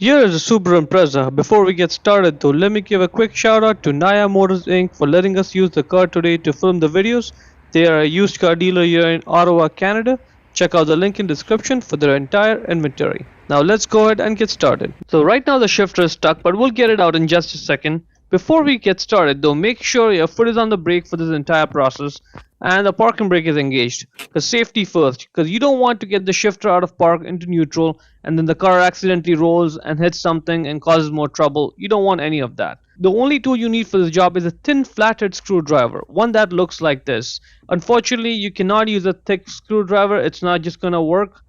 Here is a Subaru Impreza. Before we get started though, let me give a quick shout out to Naya Motors Inc. for letting us use the car today to film the videos. They are a used car dealer here in Ottawa, Canada. Check out the link in description for their entire inventory. Now let's go ahead and get started. So right now the shifter is stuck, but we'll get it out in just a second. Before we get started though, make sure your foot is on the brake for this entire process and the parking brake is engaged, because safety first, because you don't want to get the shifter out of park into neutral and then the car accidentally rolls and hits something and causes more trouble. You don't want any of that. The only tool you need for this job is a thin flathead screwdriver, one that looks like this. Unfortunately you cannot use a thick screwdriver, it's not just gonna work,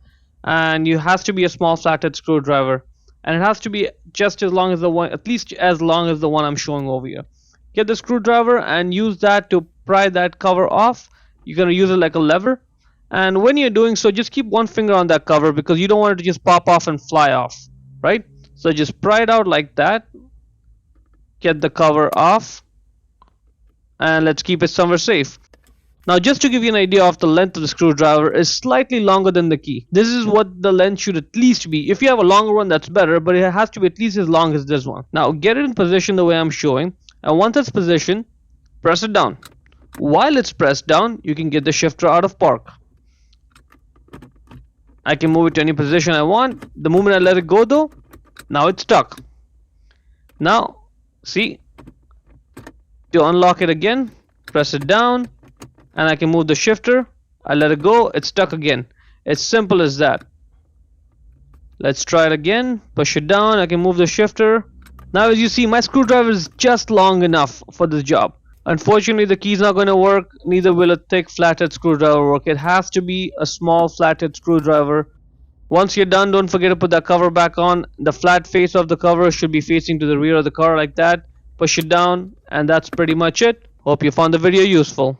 and you has to be a small flathead screwdriver, and it has to be just as long as the one, at least as long as the one I'm showing over here. Get the screwdriver and use that to pry that cover off. You're going to use it like a lever, and when you're doing so, just keep one finger on that cover because you don't want it to just pop off and fly off, right? So just pry it out like that, get the cover off, and let's keep it somewhere safe. Now just to give you an idea of the length of the screwdriver is slightly longer than the key. This is what the length should at least be. If you have a longer one, that's better, but it has to be at least as long as this one. Now get it in position the way I'm showing, and once it's positioned, press it down. While it's pressed down, you can get the shifter out of park. I can move it to any position I want. The moment I let it go though, now it's stuck. Now, see, to unlock it again, press it down, and I can move the shifter. I let it go, it's stuck again. It's simple as that. Let's try it again. Push it down, I can move the shifter. Now as you see, my screwdriver is just long enough for this job. Unfortunately the key is not going to work, neither will a thick flathead screwdriver work. It has to be a small flathead screwdriver. Once you're done, don't forget to put that cover back on. The flat face of the cover should be facing to the rear of the car like that. Push it down, and that's pretty much it. Hope you found the video useful.